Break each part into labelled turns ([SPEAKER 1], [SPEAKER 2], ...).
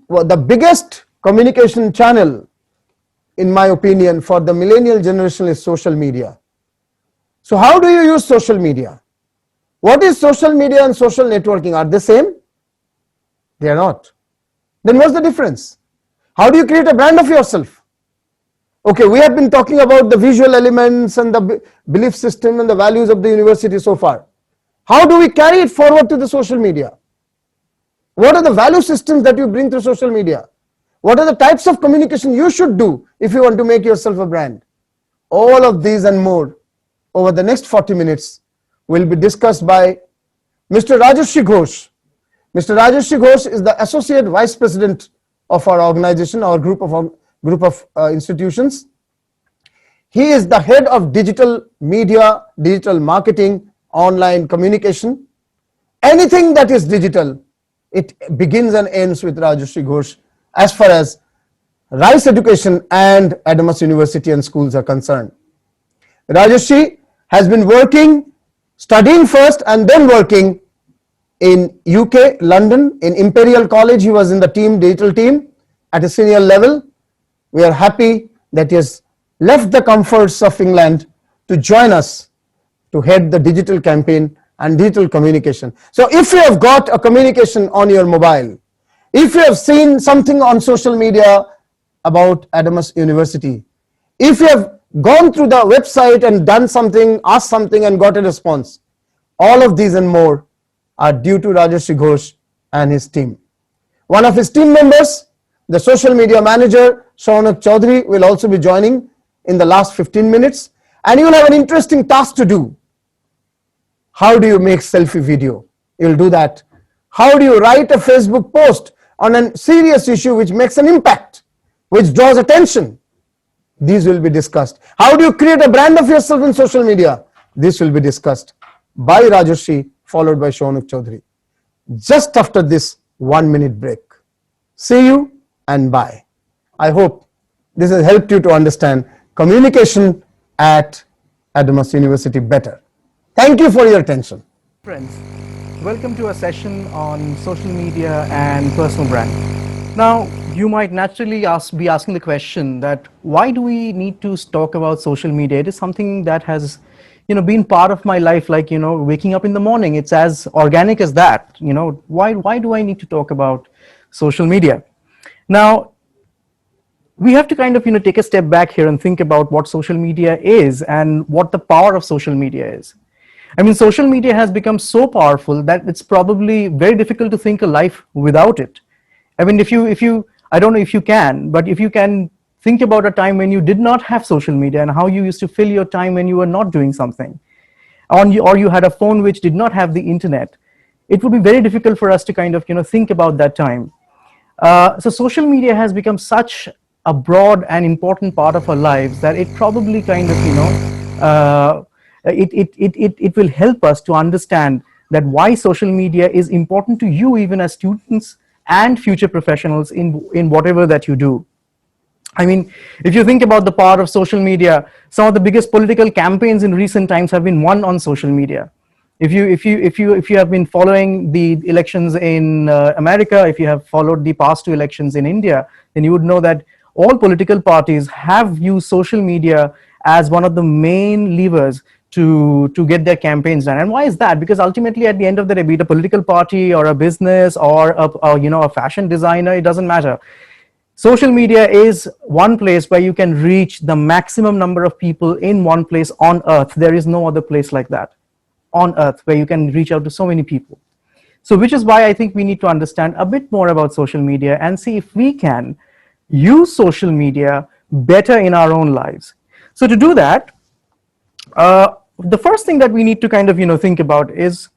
[SPEAKER 1] the biggest communication channel, in my opinion, for the millennial generation is social media. So how do you use social media? What is social media and social networking? Are they same? They are not. Then what's the difference? How do you create a brand of yourself? Okay, we have been talking about the visual elements and the belief system and the values of the university so far. How do we carry it forward to the social media? What are the value systems that you bring to social media? What are the types of communication you should do if you want to make yourself a brand? All of these and more over the next 40 minutes will be discussed by Mr. Rajarshi Ghosh. Mr. Rajarshi Ghosh is the Associate Vice President of our organization, our group of institutions. He is the head of digital media, digital marketing, online communication. Anything that is digital, it begins and ends with Rajarshi Ghosh as far as Rice Education and Adamas University and schools are concerned. Rajarshi has been studying first and then working in UK, London, in Imperial College. He was in the digital team at a senior level. We are happy that he has left the comforts of England to join us to head the digital campaign and digital communication. So if you have got a communication on your mobile, if you have seen something on social media about Adamas University, if you have gone through the website and done something, asked something and got a response, all of these and more are due to Rajarshi Ghosh and his team. One of his team members, the social media manager, Shaunak Chaudhary, will also be joining in the last 15 minutes, and you will have an interesting task to do. How do you make selfie video? You will do that. How do you write a Facebook post on a serious issue which makes an impact, which draws attention? These will be discussed. How do you create a brand of yourself in social media? This will be discussed by Rajarshi, followed by Shaunak Chaudhary. Just after this 1-minute break. See you and bye. I hope this has helped you to understand communication at Adamas University better. Thank you for your attention.
[SPEAKER 2] Friends, welcome to a session on social media and personal brand. Now, you might naturally be asking the question that why do we need to talk about social media? It is something that has been part of my life, like, waking up in the morning. It's as organic as that. Why do I need to talk about social media? Now, we have to kind of, take a step back here and think about what social media is and what the power of social media is. I mean, social media has become so powerful that it's probably very difficult to think a life without it. I mean, I don't know if you can, but if you can think about a time when you did not have social media and how you used to fill your time when you were not doing something, or you had a phone which did not have the internet, it would be very difficult for us to kind of, think about that time. So social media has become such a broad and important part of our lives that it probably kind of, it will help us to understand that why social media is important to you even as students and future professionals in whatever that you do. I mean, if you think about the power of social media, some of the biggest political campaigns in recent times have been won on social media. If you have been following the elections in America, if you have followed the past 2 elections in India, then you would know that all political parties have used social media as one of the main levers to get their campaigns done. And why is that? Because ultimately, at the end of the day, be it a political party or a business or a fashion designer, it doesn't matter. Social media is one place where you can reach the maximum number of people in one place on earth. There is no other place like that on earth where you can reach out to so many people. So which is why I think we need to understand a bit more about social media and see if we can use social media better in our own lives. So to do that, the first thing that we need to kind of think about is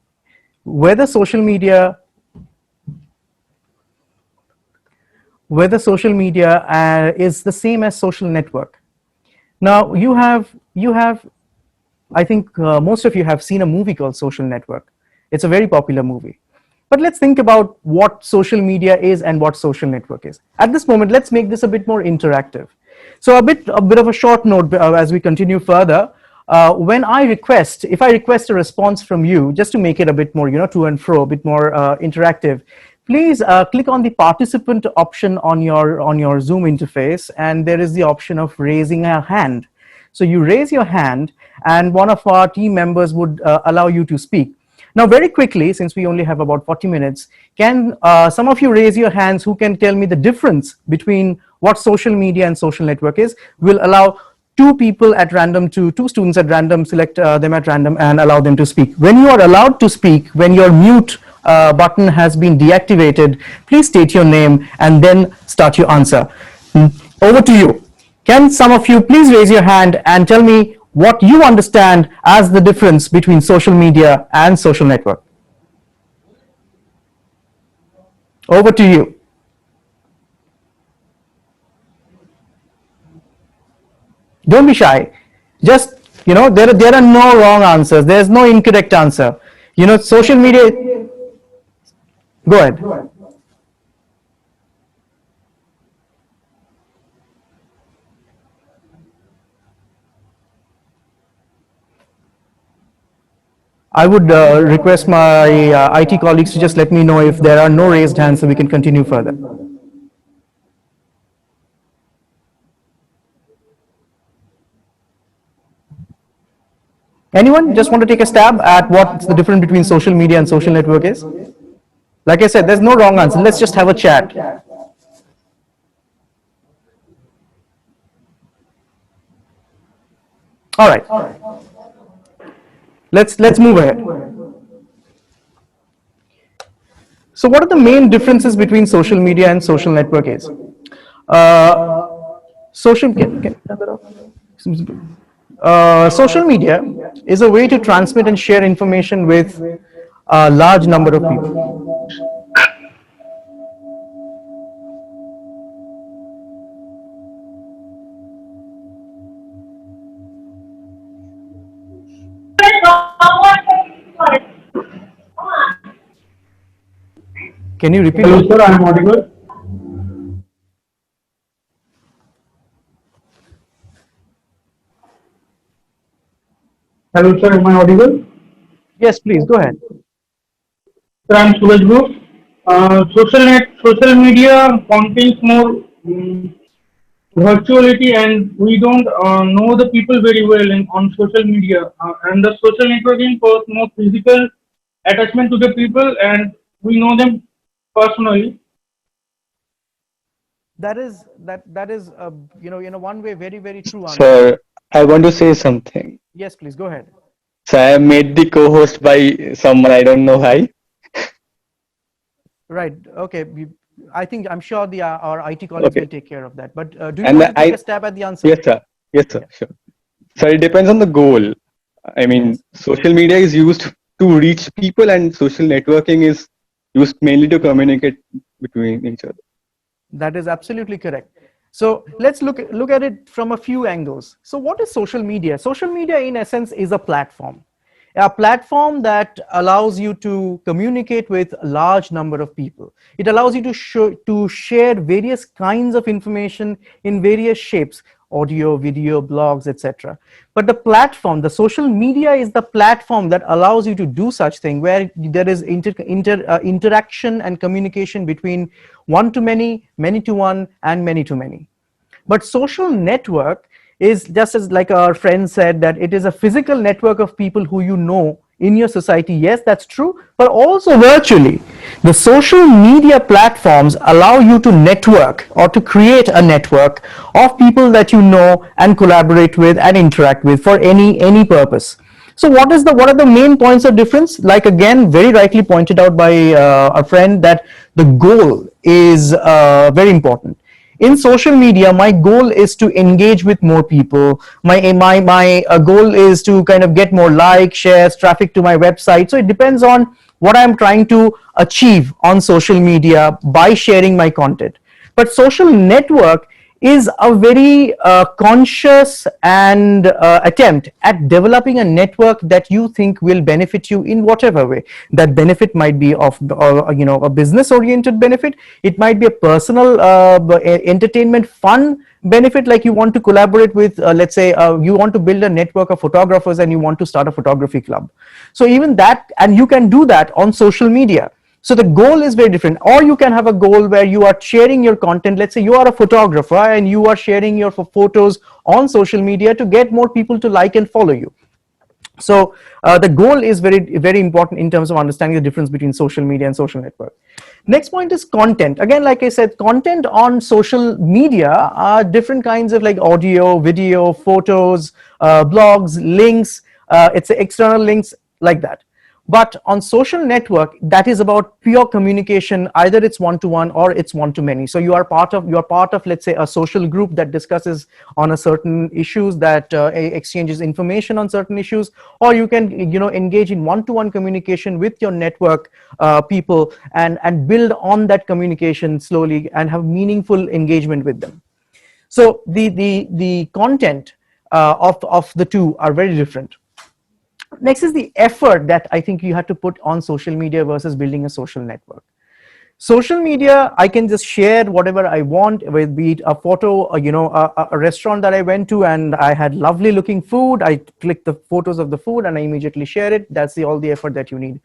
[SPEAKER 2] whether social media is the same as social network. Now you have I think most of you have seen a movie called Social Network. It's a very popular movie. But let's think about what social media is and what social network is. At this moment, let's make this a bit more interactive. So a bit of a short note as we continue further. If I request a response from you, just to make it a bit more, to and fro, a bit more interactive, please click on the participant option on your Zoom interface, and there is the option of raising a hand. So you raise your hand, and one of our team members would allow you to speak. Now, very quickly, since we only have about 40 minutes, can some of you raise your hands who can tell me the difference between what social media and social network is? We'll allow two people at random, two students at random, select them at random and allow them to speak. When you are allowed to speak, when your mute button has been deactivated, please state your name and then start your answer. Over to you. Can some of you please raise your hand and tell me what you understand as the difference between social media and social network? Over to you. Don't be shy. Just, there are no wrong answers. There's no incorrect answer. Social media. Go ahead. I would request my IT colleagues to just let me know if there are no raised hands so we can continue further. Anyone just want to take a stab at what the difference between social media and social network is? Like I said, there's no wrong answer. Let's just have a chat. All right. Let's move ahead. So what are the main differences between social media and social network is? Social media is a way to transmit and share information with a large number of people. Can you repeat?
[SPEAKER 3] Hello, sir. I am audible. Hello, sir. Am I audible?
[SPEAKER 2] Yes, please go ahead.
[SPEAKER 3] Sir, I am Suraj Ghosh. Social media contains more virtuality, and we don't know the people very well on social media. And the social networking causes more physical attachment to the people, and we know them personally.
[SPEAKER 2] That is one way very true answer.
[SPEAKER 4] Sir, I want to say something.
[SPEAKER 2] Yes, please go ahead.
[SPEAKER 4] So I am made the co-host by someone I don't know why.
[SPEAKER 2] Right. Okay. I'm sure our IT colleagues
[SPEAKER 4] Okay.
[SPEAKER 2] will take care of that. But do you
[SPEAKER 4] And
[SPEAKER 2] want to take a stab at the answer?
[SPEAKER 4] Yes, sir. Yes, sir. Sure. So it depends on the goal. I mean,
[SPEAKER 2] Yes.
[SPEAKER 4] social media is used to reach people, and social networking is used mainly to communicate between each other.
[SPEAKER 2] That is absolutely correct. So let's look at it from a few angles. So what is social media? Social media, in essence, is a platform that allows you to communicate with a large number of people. It allows you to share various kinds of information in various shapes: audio, video, blogs, etc. But the social media is the platform that allows you to do such thing, where there is interaction and communication between one to many, many to one, and many to many. But social network is, just as like our friend said, that it is a physical network of people who you know in your society. Yes, that's true, but also virtually. The social media platforms allow you to network or to create a network of people that you know and collaborate with and interact with for any purpose. So what are the main points of difference? Like, again, very rightly pointed out by a friend, that the goal is very important. In social media, my goal is to engage with more people. My goal is to kind of get more likes, shares, traffic to my website. So it depends on what I'm trying to achieve on social media by sharing my content. But social network is a very conscious and attempt at developing a network that you think will benefit you in whatever way. That benefit might be of a business oriented benefit. It might be a personal entertainment fun benefit, like you want to collaborate with, let's say, you want to build a network of photographers and you want to start a photography club. So even that, and you can do that on social media. So the goal is very different. Or you can have a goal where you are sharing your content. Let's say you are a photographer and you are sharing your photos on social media to get more people to like and follow you. So the goal is very important in terms of understanding the difference between social media and social network. Next point is content. Again, like I said, content on social media are different kinds of like audio, video, photos, blogs, links, it's external links like that. But on social network, that is about pure communication. Either it's one-to-one or it's one-to-many. So you are part of, let's say, a social group that discusses on a certain issues, that exchanges information on certain issues, or you can engage in one-to-one communication with your network people and build on that communication slowly and have meaningful engagement with them. So the content of the two are very different. Next is the effort that I think you have to put on social media versus building a social network. Social media, I can just share whatever I want, with be it a photo, or, a restaurant that I went to and I had lovely looking food. I click the photos of the food and I immediately share it. That's all the effort that you need.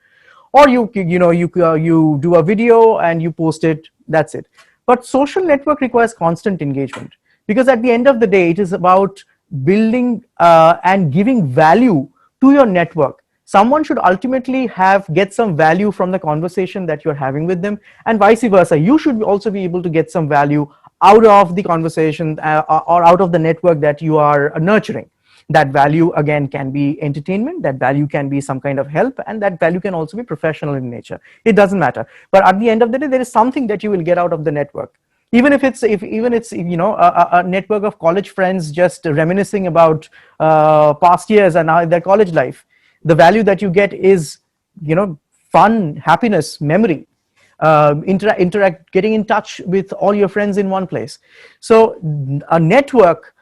[SPEAKER 2] Or you do a video and you post it. That's it. But social network requires constant engagement, because at the end of the day, it is about building and giving value to your network. Someone should ultimately get some value from the conversation that you're having with them, and vice versa. You should also be able to get some value out of the conversation or out of the network that you are nurturing. That value again can be entertainment, that value can be some kind of help, and that value can also be professional in nature. It doesn't matter. But at the end of the day, there is something that you will get out of the network. Even if it's a network of college friends just reminiscing about past years and their college life, the value that you get is fun, happiness, memory, interact, getting in touch with all your friends in one place. So a network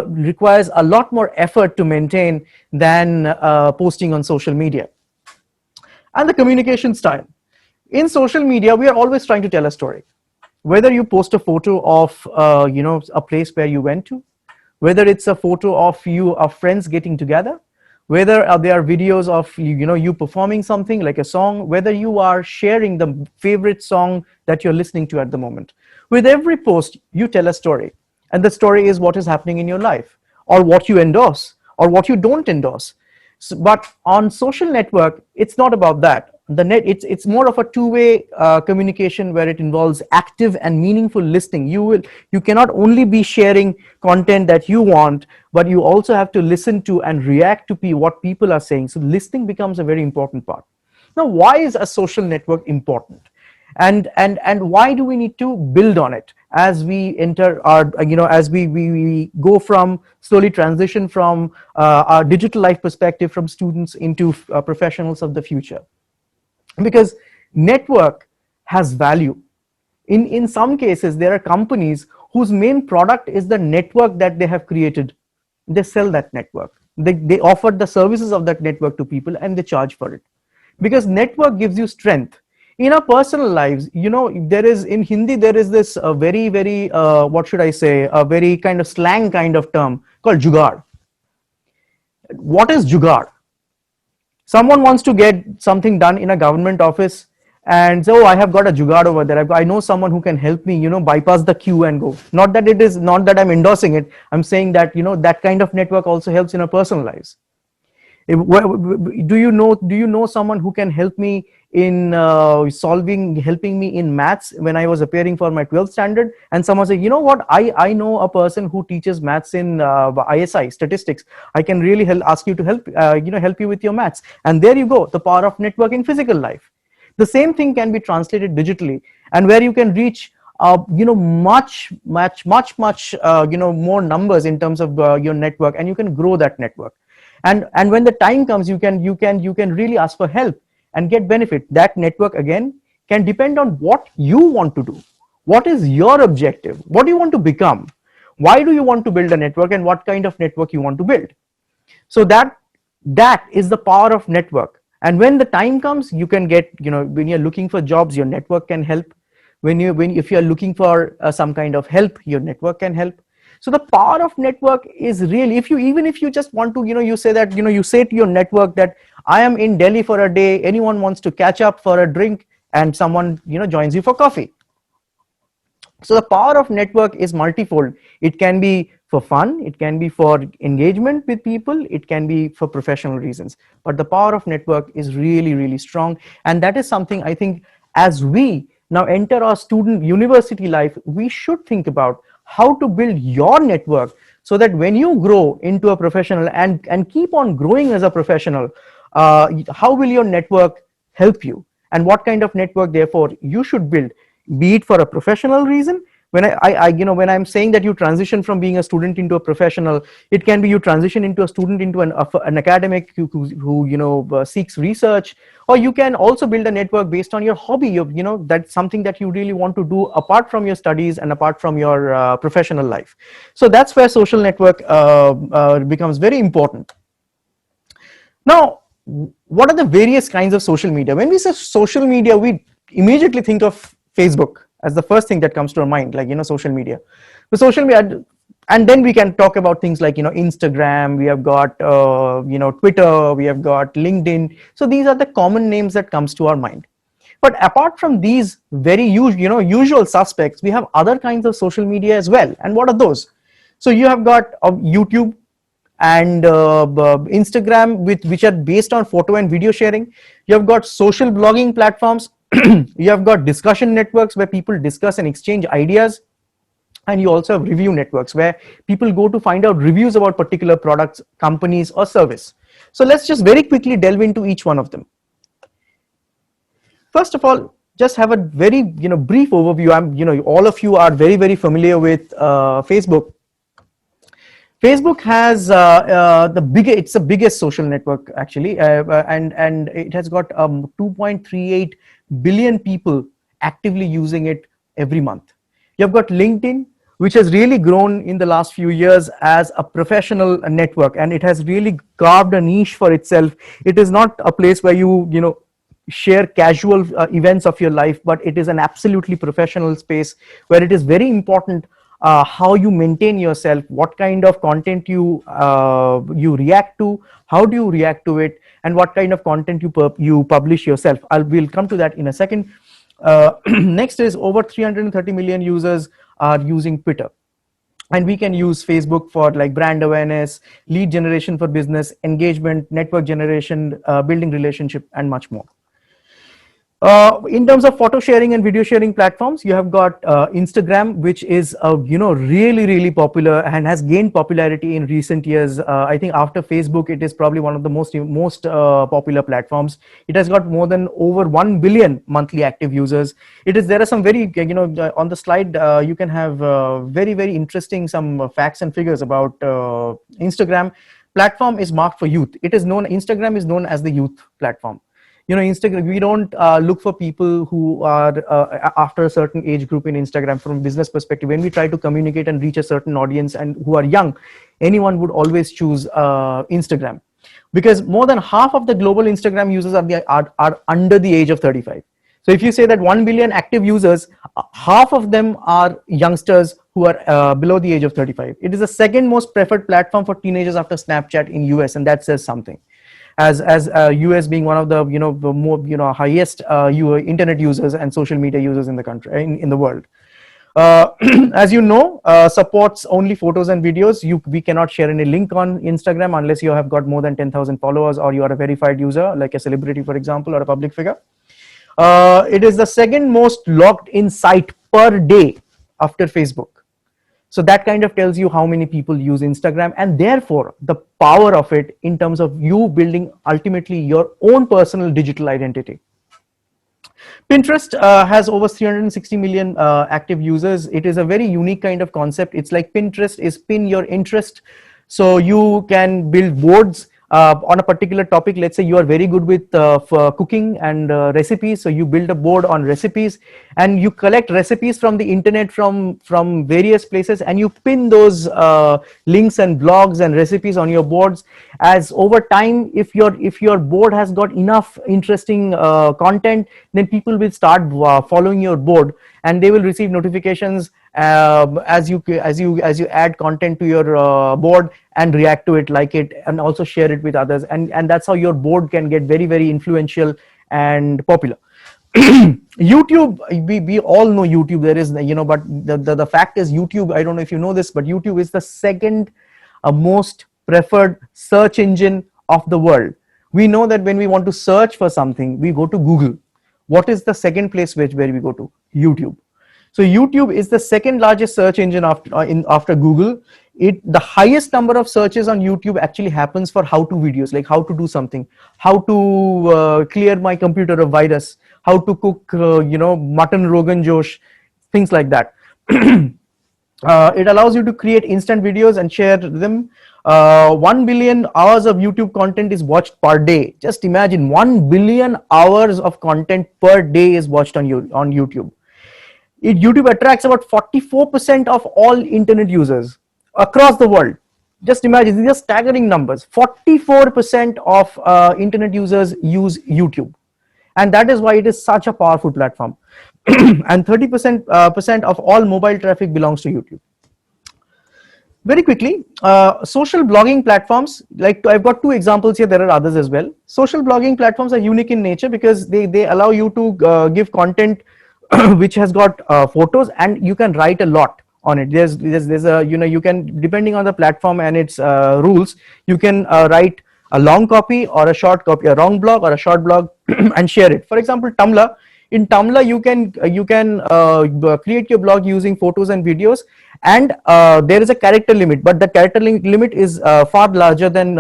[SPEAKER 2] requires a lot more effort to maintain than posting on social media. And the communication style. In social media, we are always trying to tell a story. Whether you post a photo of a place where you went to, whether it's a photo of friends getting together, whether there are videos of you performing something like a song, whether you are sharing the favorite song that you're listening to at the moment. With every post, you tell a story, and the story is what is happening in your life, or what you endorse, or what you don't endorse. So, but on social network, it's not about that. It's more of a two-way communication where it involves active and meaningful listening. You cannot only be sharing content that you want, but you also have to listen to and react to what people are saying. So listening becomes a very important part. Now, why is a social network important? And why do we need to build on it as we enter our, as we go from, slowly transition from our digital life perspective from students into professionals of the future? Because network has value. In some cases, there are companies whose main product is the network that they have created. They sell that network. They offer the services of that network to people and they charge for it. Because network gives you strength. In our personal lives, there is, in Hindi, there is this very, what should I say, a very kind of slang kind of term called jugaad. What is jugaad? Someone wants to get something done in a government office and say, oh, I have got a jugaad over there. I know someone who can help me, bypass the queue and go. Not that I'm endorsing it. I'm saying that, that kind of network also helps in our personal lives. Do you know someone who can help me in helping me in maths when I was appearing for my 12th standard? And someone say, you know what, I know a person who teaches maths in ISI statistics. I can really ask you to help you with your maths. And there you go, the power of network in physical life. The same thing can be translated digitally, and where you can reach much more numbers in terms of your network, and you can grow that network. And when the time comes, you can really ask for help and get benefit. That network again can depend on what you want to do. What is your objective? What do you want to become? Why do you want to build a network, and what kind of network you want to build? So that is the power of network. And when the time comes, you can get, when you're looking for jobs, your network can help. If you're looking for some kind of help, your network can help. So the power of network is really, even if you just want to, you say to your network that I am in Delhi for a day, anyone wants to catch up for a drink, and someone joins you for coffee. So the power of network is multifold. It can be for fun, it can be for engagement with people, it can be for professional reasons. But the power of network is really, really strong. And that is something I think as we now enter our student university life, we should think about how to build your network so that when you grow into a professional and keep on growing as a professional, how will your network help you? And what kind of network, therefore, you should build, be it for a professional reason. When when I'm saying that you transition from being a student into a professional, it can be you transition into a student into an academic who seeks research, or you can also build a network based on your hobby. That's something that you really want to do apart from your studies and apart from your professional life. So that's where social network becomes very important. Now, what are the various kinds of social media? When we say social media, we immediately think of Facebook as the first thing that comes to our mind, like social media. The social media, and then we can talk about things like Instagram. We have got Twitter. We have got LinkedIn. So these are the common names that comes to our mind. But apart from these very usual suspects, we have other kinds of social media as well. And what are those? So you have got YouTube and Instagram, which are based on photo and video sharing. You have got social blogging platforms. You have got discussion networks where people discuss and exchange ideas. And you also have review networks where people go to find out reviews about particular products, companies, or service. So let's just very quickly delve into each one of them. First of all, just have a very brief overview. All of you are very, very familiar with Facebook. Facebook has it's the biggest social network actually, and it has got 2.38 billion people actively using it every month. You have got LinkedIn, which has really grown in the last few years as a professional network, and it has really carved a niche for itself. It is not a place where you share casual events of your life, but it is an absolutely professional space where it is very important how you maintain yourself, what kind of content you react to, how do you react to it, and what kind of content you publish yourself. We'll come to that in a second. Next is over 330 million users are using Twitter. And we can use Facebook for like brand awareness, lead generation for business, engagement, network generation, building relationship, and much more. In terms of photo sharing and video sharing platforms, you have got Instagram, which is really, really popular and has gained popularity in recent years. I think after Facebook, it is probably one of the most popular platforms. It has got more than over 1 billion monthly active users. There are some very on the slide you can have very, very interesting some facts and figures about Instagram. Platform is marked for youth. Instagram is known as the youth platform. Instagram, we don't look for people who are after a certain age group in Instagram from a business perspective. When we try to communicate and reach a certain audience and who are young, anyone would always choose Instagram, because more than half of the global Instagram users are under the age of 35. So if you say that 1 billion active users, half of them are youngsters who are below the age of 35. It is the second most preferred platform for teenagers after Snapchat in US, and that says something. As US being one of the more highest internet users and social media users in the country, in the world. As supports only photos and videos. We cannot share any link on Instagram unless you have got more than 10,000 followers or you are a verified user, like a celebrity, for example, or a public figure. It is the second most logged in site per day after Facebook. So that kind of tells you how many people use Instagram, and therefore the power of it in terms of you building ultimately your own personal digital identity. Pinterest has over 360 million active users. It is a very unique kind of concept. It's like Pinterest is pin your interest. So you can build boards on a particular topic. Let's say you are very good with for cooking and recipes. So you build a board on recipes and you collect recipes from the internet from various places, and you pin those links and blogs and recipes on your boards. As over time, if your board has got enough interesting content, then people will start following your board, and they will receive notifications as you add content to your board and react to it, like it, and also share it with others, and that's how your board can get very, very influential and popular. YouTube, we all know YouTube. There is, but the fact is, YouTube, I don't know if you know this, but YouTube is the second most preferred search engine of the world. We know that when we want to search for something, we go to Google. What is the second place where we go to? YouTube. So YouTube is the second largest search engine after Google. The highest number of searches on YouTube actually happens for how-to videos, like how to do something, how to clear my computer of virus, how to cook, mutton Rogan Josh, things like that. It allows you to create instant videos and share them. 1 billion hours of YouTube content is watched per day. Just imagine, 1 billion hours of content per day is watched on YouTube. YouTube attracts about 44% of all internet users across the world. Just imagine, these are staggering numbers. 44% of internet users use YouTube, and that is why it is such a powerful platform. And 30% of all mobile traffic belongs to YouTube. Very quickly, social blogging platforms, like I've got two examples here, there are others as well. Social blogging platforms are unique in nature because they allow you to give content which has got photos, and you can write a lot on it. There's a, you can, depending on the platform and its rules, you can write a long copy or a short copy, a long blog or a short blog, and share it. For example, Tumblr. In Tumblr, you can create your blog using photos and videos, and there is a character limit, but the character limit is far larger than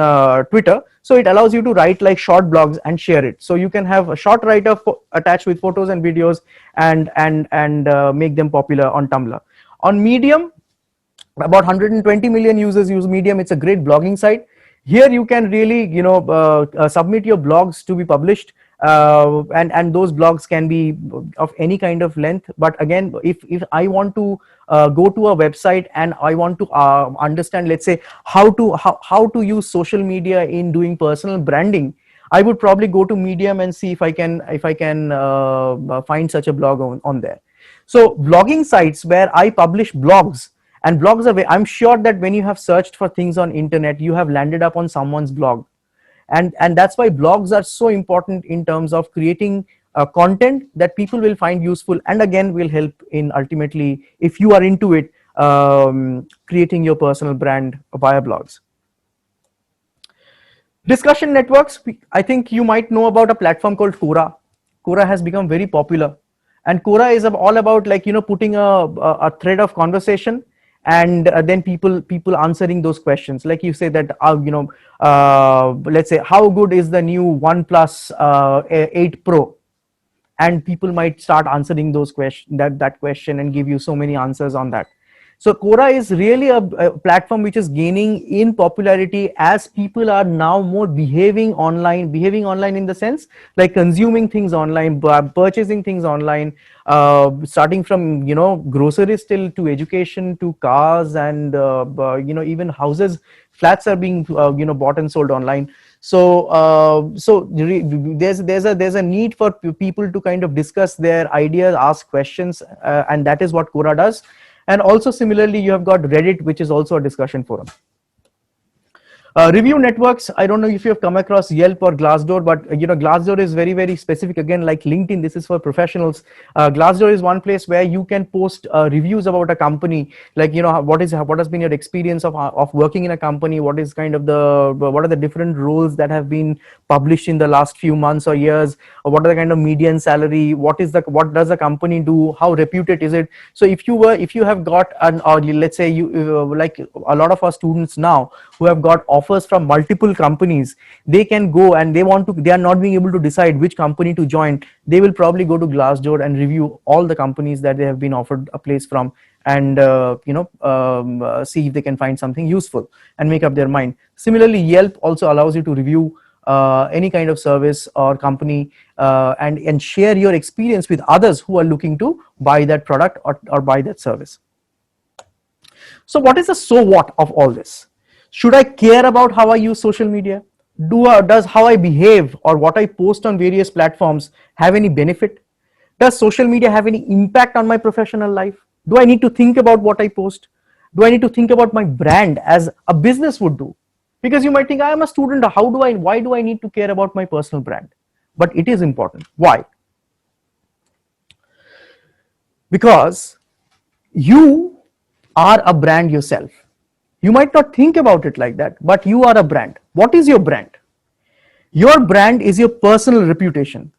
[SPEAKER 2] Twitter. So it allows you to write like short blogs and share it. So you can have a short write-up attached with photos and videos, and make them popular on Tumblr. On Medium, about 120 million users use Medium. It's a great blogging site. Here you can really, submit your blogs to be published, and those blogs can be of any kind of length. But again, if I want to go to a website and I want to understand, let's say, how to use social media in doing personal branding, I would probably go to Medium and see if I can find such a blog on there. So blogging sites where I publish blogs, and blogs are, I'm sure that when you have searched for things on internet, you have landed up on someone's blog. And that's why blogs are so important in terms of creating content that people will find useful, and again will help in, ultimately, if you are into it, creating your personal brand via blogs. Discussion networks, I think you might know about a platform called Quora. Quora has become very popular, and Quora is all about, like, putting a thread of conversation, and then people answering those questions. Like you say that, let's say, how good is the new OnePlus 8 Pro, and people might start answering those that question and give you so many answers on that. So Quora is really a platform which is gaining in popularity as people are now more behaving online in the sense, like consuming things online, purchasing things online, starting from, groceries till to education to cars, and even houses, flats are being bought and sold online. So there's a need for people to kind of discuss their ideas, ask questions, and that is what Quora does. And also similarly, you have got Reddit, which is also a discussion forum. Review networks, I don't know if you have come across Yelp or Glassdoor, but Glassdoor is very, very specific. Again, like LinkedIn, this is for professionals. Glassdoor is one place where you can post reviews about a company, like, what has been your experience of working in a company, what is kind of what are the different roles that have been published in the last few months or years, or what are the kind of median salary, what does the company do, how reputed is it. So if you have got or let's say like a lot of our students now who have got offers from multiple companies, they can go and they are not being able to decide which company to join. They will probably go to Glassdoor and review all the companies that they have been offered a place from, and see if they can find something useful and make up their mind. Similarly, Yelp also allows you to review any kind of service or company, and share your experience with others who are looking to buy that product or buy that service. So what is the so what of all this? Should I care about how I use social media? Does how I behave or what I post on various platforms have any benefit? Does social media have any impact on my professional life? Do I need to think about what I post? Do I need to think about my brand as a business would do? Because you might think, I am a student, why do I need to care about my personal brand? But it is important. Why? because you are a brand yourself. You might not think about it like that, but you are a brand. What is your brand? Your brand is your personal reputation.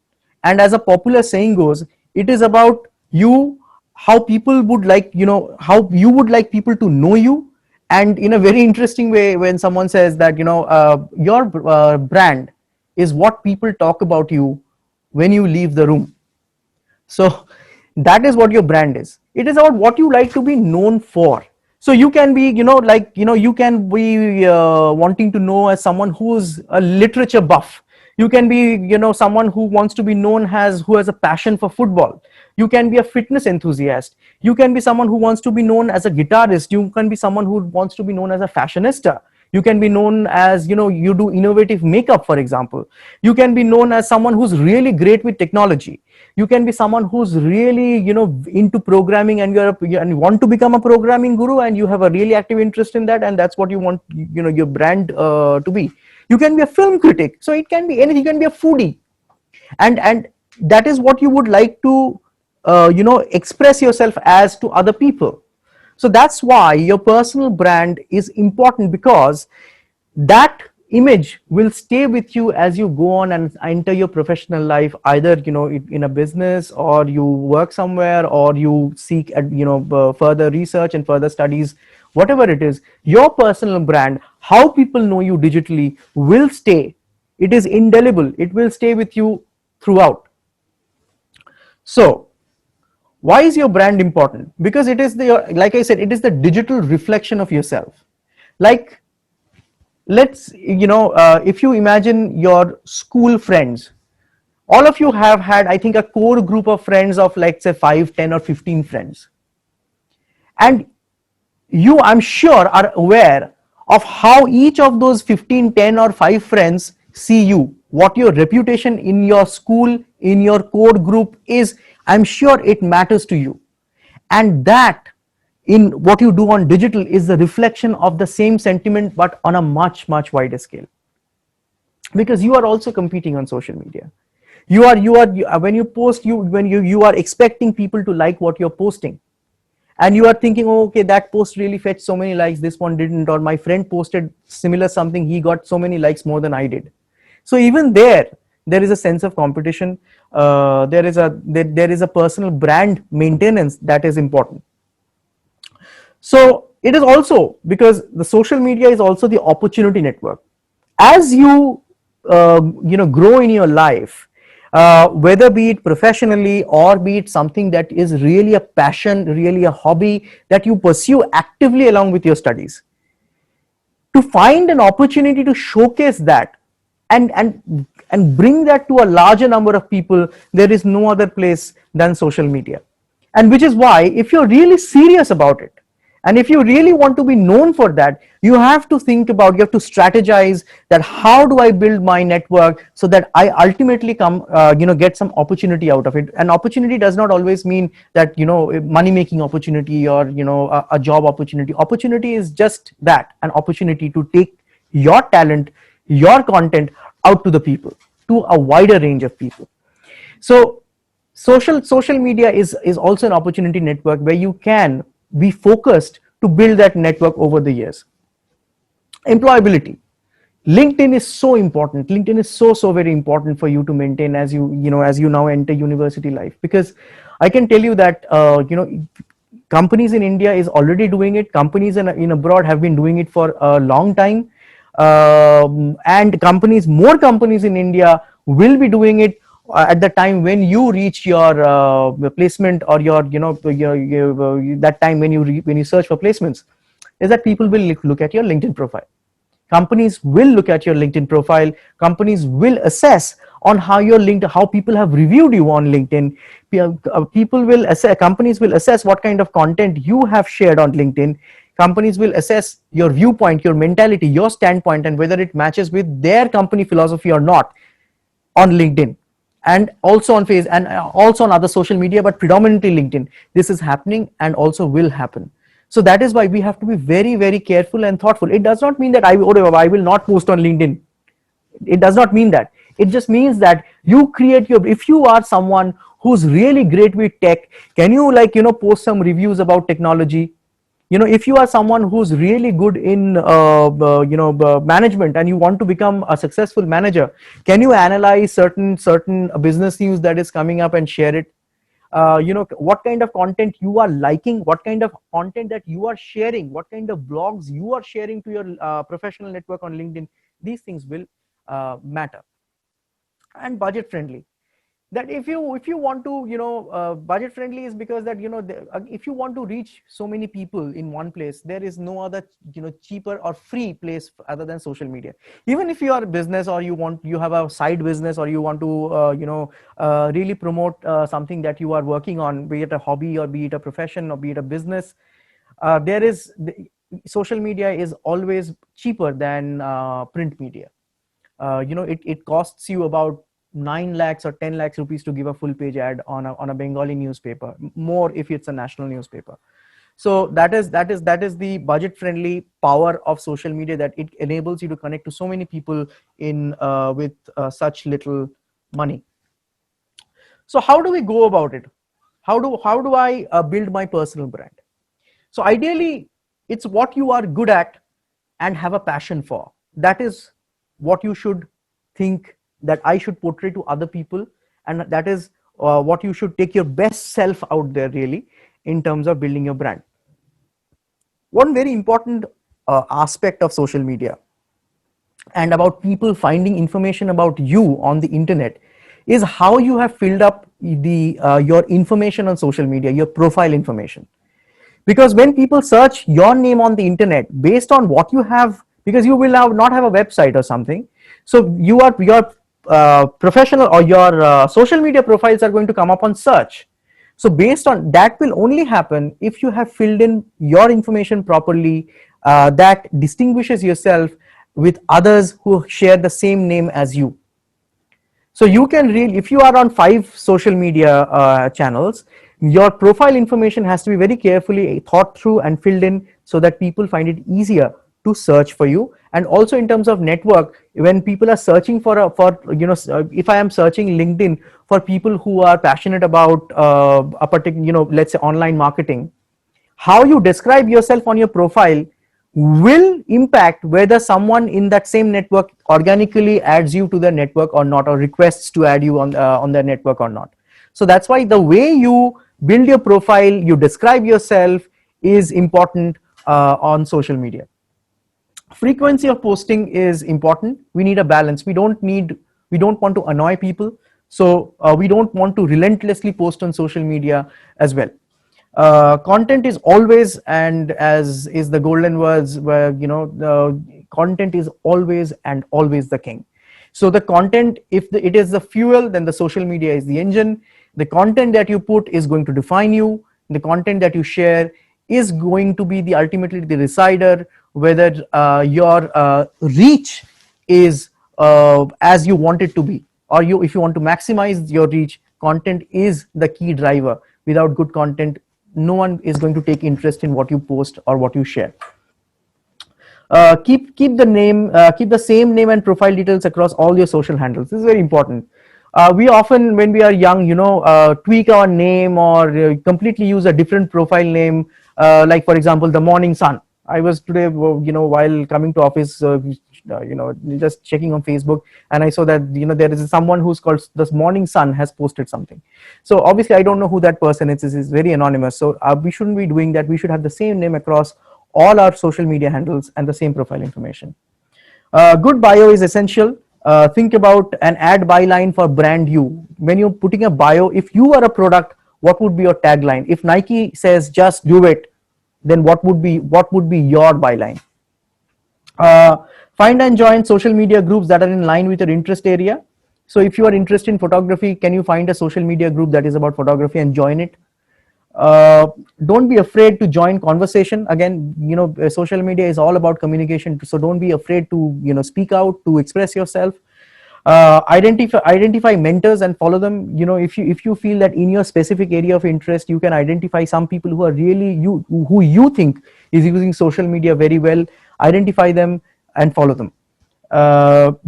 [SPEAKER 2] And as a popular saying goes, it is about you, how people would like, how you would like people to know you. And in a very interesting way, when someone says that, your brand is what people talk about you when you leave the room. So that is what your brand is. It is about what you like to be known for. So you can be, you can be wanting to know as someone who's a literature buff. You can be, someone who wants to be known as, who has a passion for football. You can be a fitness enthusiast. You can be someone who wants to be known as a guitarist. You can be someone who wants to be known as a fashionista. You can be known as, you do innovative makeup, for example. You can be known as someone who's really great with technology. You can be someone who's really, into programming, and and you want to become a programming guru, and you have a really active interest in that, and that's what you want, your brand to be. You can be a film critic. So it can be anything. You can be a foodie, and that is what you would like to express yourself as to other people. So that's why your personal brand is important, because that image will stay with you as you go on and enter your professional life, either in a business, or you work somewhere, or you seek further research and further studies. Whatever it is, your personal brand, how people know you digitally, will stay. It is indelible. It will stay with you throughout. So why is your brand important? Because it is like I said, it is the digital reflection of yourself. Like, let's, if you imagine your school friends, all of you have had, I think, a core group of friends of, like, say 5, 10 or 15 friends. And you, I'm sure, are aware of how each of those 15, 10 or 5 friends see you, what your reputation in your school, in your core group is. I'm sure it matters to you. And that, in what you do on digital, is the reflection of the same sentiment, but on a much, much wider scale. Because you are also competing on social media. When you post, you are expecting people to like what you're posting. And you are thinking, oh, okay, that post really fetched so many likes, this one didn't, or my friend posted similar something, he got so many likes more than I did. So even there is a sense of competition. There is a personal brand maintenance that is important. So it is also, because the social media is also the opportunity network. As you grow in your life, whether be it professionally, or be it something that is really a passion, really a hobby that you pursue actively along with your studies, to find an opportunity to showcase that and bring that to a larger number of people, there is no other place than social media. And which is why, if you're really serious about it, and if you really want to be known for that, you have to think about, you have to strategize that, how do I build my network so that I ultimately get some opportunity out of it. And opportunity does not always mean that, money making opportunity, or, a job opportunity. Opportunity is just that, an opportunity to take your talent, your content out to the people, to a wider range of people. So social media is also an opportunity network where you can be focused to build that network over the years. Employability. LinkedIn is so important. LinkedIn is so very important for you to maintain as you now enter university life. Because I can tell you that companies in India is already doing it. Companies in abroad have been doing it for a long time, and more companies in India will be doing it at the time when you reach your placement, or your that time when you search for placements, is that people will look at your LinkedIn profile. Companies will look at your LinkedIn profile. Companies will assess on how people have reviewed you on LinkedIn. Companies will assess what kind of content you have shared on LinkedIn. Companies will assess your viewpoint, your mentality, your standpoint, and whether it matches with their company philosophy or not on LinkedIn, and also on Facebook, and also on other social media, but predominantly LinkedIn. This is happening and also will happen. So that is why we have to be very, very careful and thoughtful. It does not mean that I will not post on LinkedIn. It does not mean that. It just means that you create if you are someone who's really great with tech? Can you post some reviews about technology? If you are someone who's really good in management and you want to become a successful manager, can you analyze certain business news that is coming up and share it? What kind of content you are liking, what kind of content that you are sharing, what kind of blogs you are sharing to your professional network on LinkedIn. These things will matter. And budget friendly, that if you want to budget friendly is because that if you want to reach so many people in one place, there is no other cheaper or free place other than social media. Even if you are a business, or you have a side business, or you want to really promote something that you are working on, be it a hobby or be it a profession or be it a business, there is social media is always cheaper than print media. It costs you about 9 lakhs or 10 lakhs rupees to give a full page ad on a Bengali newspaper, more if it's a national newspaper. So that is the budget friendly power of social media, that it enables you to connect to so many people in with such little money. So how do we go about it? How do I build my personal brand? So ideally, it's what you are good at and have a passion for. That is what you should think that I should portray to other people, and that is what you should take your best self out there really in terms of building your brand. One very important aspect of social media and about people finding information about you on the internet is how you have filled up the your information on social media, your profile information. Because when people search your name on the internet based on what you have, because you will not have a website or something, so your professional or your social media profiles are going to come up on search. So based on that will only happen if you have filled in your information properly, that distinguishes yourself with others who share the same name as you. So you can really, if you are on 5 social media channels, your profile information has to be very carefully thought through and filled in so that people find it easier to search for you. And also in terms of network, when people are searching if I am searching LinkedIn for people who are passionate about a particular, let's say online marketing, how you describe yourself on your profile will impact whether someone in that same network organically adds you to their network or not, or requests to add you on their network or not. So that's why the way you build your profile, you describe yourself, is important on social media. Frequency of posting is important. We need a balance. We don't want to annoy people, so we don't want to relentlessly post on social media as well. Content is always, and as is the golden words, where the content is always and always the king. So the content, if it is the fuel, then the social media is the engine. The content that you put is going to define you. The content that you share is going to be ultimately the decider whether your reach is as you want it to be, or if you want to maximize your reach. Content is the key driver. Without good content, no one is going to take interest in what you post or what you share. Keep the same name and profile details across all your social handles. This is very important. We often, when we are young, tweak our name or completely use a different profile name. Like for example, the morning sun. I was today, while coming to office, just checking on Facebook, and I saw that there is someone who's called the morning sun has posted something. So obviously, I don't know who that person is. This is very anonymous. So we shouldn't be doing that. We should have the same name across all our social media handles and the same profile information. Good bio is essential. Think about an ad byline for brand you. When you're putting a bio, if you are a product, what would be your tagline? If Nike says just do it, then what would be your byline? Find and join social media groups that are in line with your interest area. So if you are interested in photography, can you find a social media group that is about photography and join it? Don't be afraid to join conversation. Again, social media is all about communication, so don't be afraid to speak out, to express yourself. Identify mentors and follow them. If you feel that in your specific area of interest you can identify some people who are really who you think is using social media very well, identify them and follow them.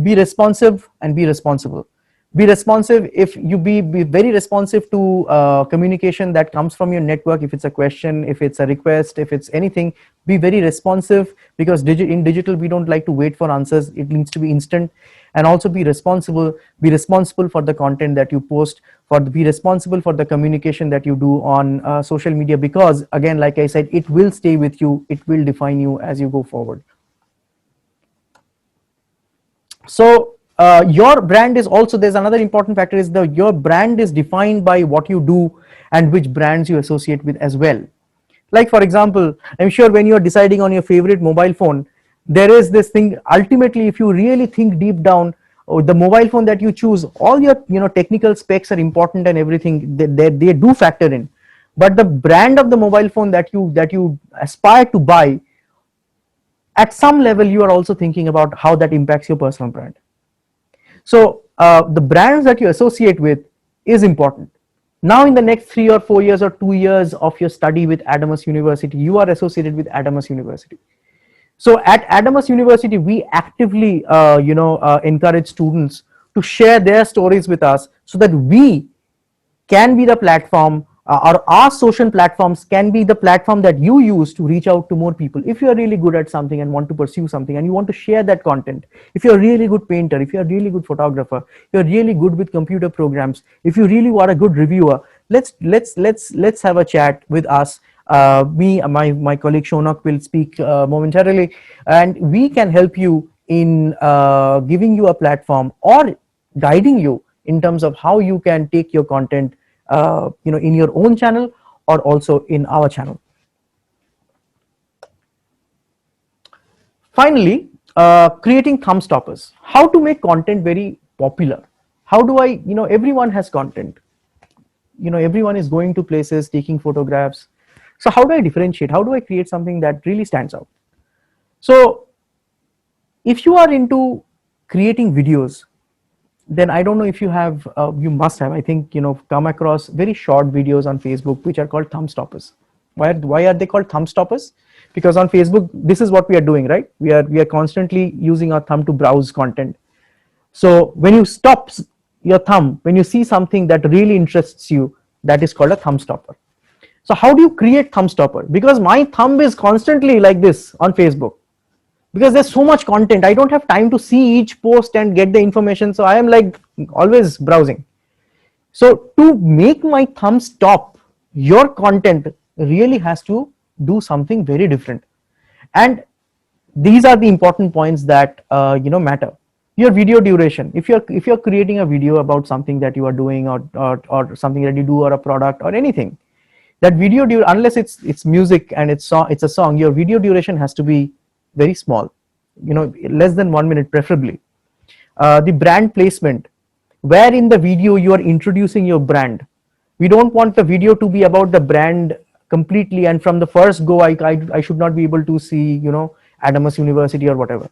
[SPEAKER 2] Be responsive and be responsible. Be responsive. If you be very responsive to communication that comes from your network. If it's a question, if it's a request, if it's anything, be very responsive, because in digital we don't like to wait for answers. It needs to be instant. And also be responsible for the content that you post, be responsible for the communication that you do on social media, because again, like I said, it will stay with you, it will define you as you go forward. So your brand is also, there's another important factor, is your brand is defined by what you do and which brands you associate with as well. Like for example, I'm sure when you're deciding on your favorite mobile phone, there is this thing, ultimately if you really think deep down, the mobile phone that you choose, all your technical specs are important and everything, they do factor in. But the brand of the mobile phone that you aspire to buy, at some level you are also thinking about how that impacts your personal brand. So the brands that you associate with is important. Now in the next 3 or 4 years or 2 years of your study with Adamas University, you are associated with Adamas University. So at Adamas University, we actively encourage students to share their stories with us, so that we can be the platform, or our social platforms can be the platform that you use to reach out to more people. If you are really good at something and want to pursue something and you want to share that content, if you're a really good painter, if you're a really good photographer, you're really good with computer programs, if you really are a good reviewer, let's have a chat with us. My colleague Shonak will speak momentarily, and we can help you in giving you a platform or guiding you in terms of how you can take your content in your own channel or also in our channel. Finally, creating thumb stoppers. How to make content very popular? How do I, everyone has content, everyone is going to places, taking photographs. So how do I differentiate? How do I create something that really stands out? So if you are into creating videos, then I don't know if you have, you must have, I think, come across very short videos on Facebook which are called thumb stoppers. Why are they called thumb stoppers? Because on Facebook, this is what we are doing, right? We are constantly using our thumb to browse content. So when you stop your thumb, when you see something that really interests you, that is called a thumb stopper. So how do you create thumb stopper? Because my thumb is constantly like this on Facebook, because there's so much content, I don't have time to see each post and get the information, so I am like always browsing. So to make my thumb stop, your content really has to do something very different, and these are the important points that matter. Your video duration. If you're creating a video about something that you are doing, or something that you do, or a product or anything, that video unless it's music and it's a song, your video duration has to be very small, less than 1 minute preferably. The brand placement, where in the video you are introducing your brand. We don't want the video to be about the brand completely, and from the first go I should not be able to see Adamas University or whatever.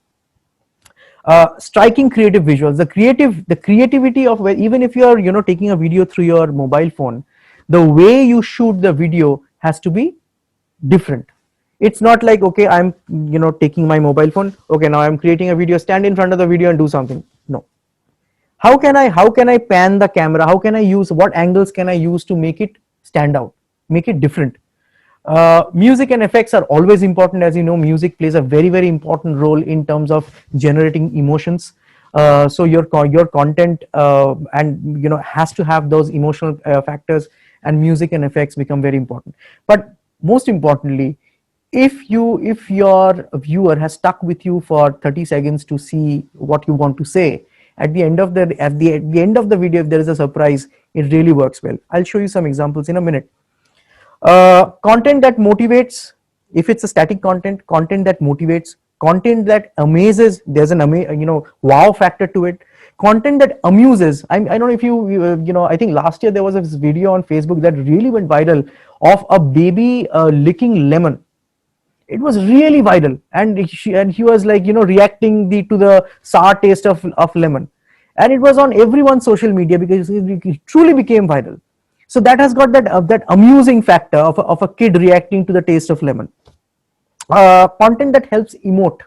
[SPEAKER 2] Striking creative visuals, the creativity of where, even if you are taking a video through your mobile phone, the way you shoot the video has to be different. It's not like, okay, I'm taking my mobile phone, okay, now I'm creating a video, stand in front of the video and do something. No. How can I pan the camera? How can I use, what angles can I use to make it stand out, make it different? Music and effects are always important. As you know, music plays a very, very important role in terms of generating emotions. So your content and has to have those emotional factors, and music and effects become very important. But most importantly, if your viewer has stuck with you for 30 seconds to see what you want to say, at the end of the end of the video, if there is a surprise, it really works well. I'll show you some examples in a minute. Content that motivates. If it's a static content that motivates, content that amazes, there's an wow factor to it. Content that amuses. I don't know if you I think last year there was this video on Facebook that really went viral of a baby licking lemon. It was really viral, and he was like reacting to the sour taste of lemon, and it was on everyone's social media because it truly became viral. So that has got that amusing factor of a kid reacting to the taste of lemon. Content that helps emote.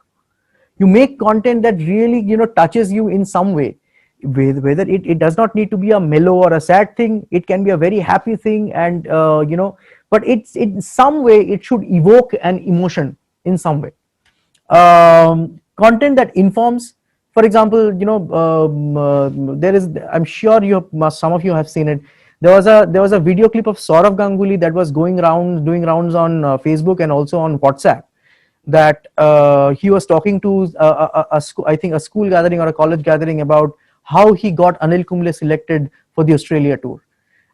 [SPEAKER 2] You make content that really touches you in some way. whether it does not need to be a mellow or a sad thing. It can be a very happy thing, and but it's in some way it should evoke an emotion in some way. Content that informs, for example, there is, I'm sure some of you have seen it. There was a video clip of Saurav Ganguly that was doing rounds on Facebook and also on WhatsApp, that he was talking to I think a school gathering or a college gathering about how he got Anil Kumble selected for the Australia tour,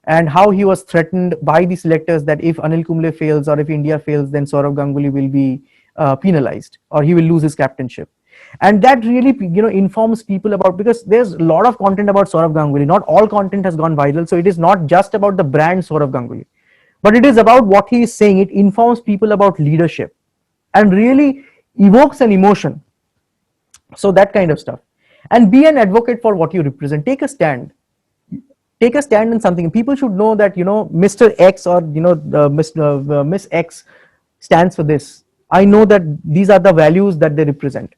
[SPEAKER 2] and how he was threatened by the selectors that if Anil Kumble fails or if India fails, then Saurav Ganguly will be penalized or he will lose his captainship. And that really informs people about, because there's a lot of content about Saurav Ganguly. Not all content has gone viral, so it is not just about the brand Saurav Ganguly, but it is about what he is saying. It informs people about leadership and really evokes an emotion. So that kind of stuff. And be an advocate for what you represent. Take a stand in something. People should know that Mr. X or Miss X stands for this. I know that these are the values that they represent.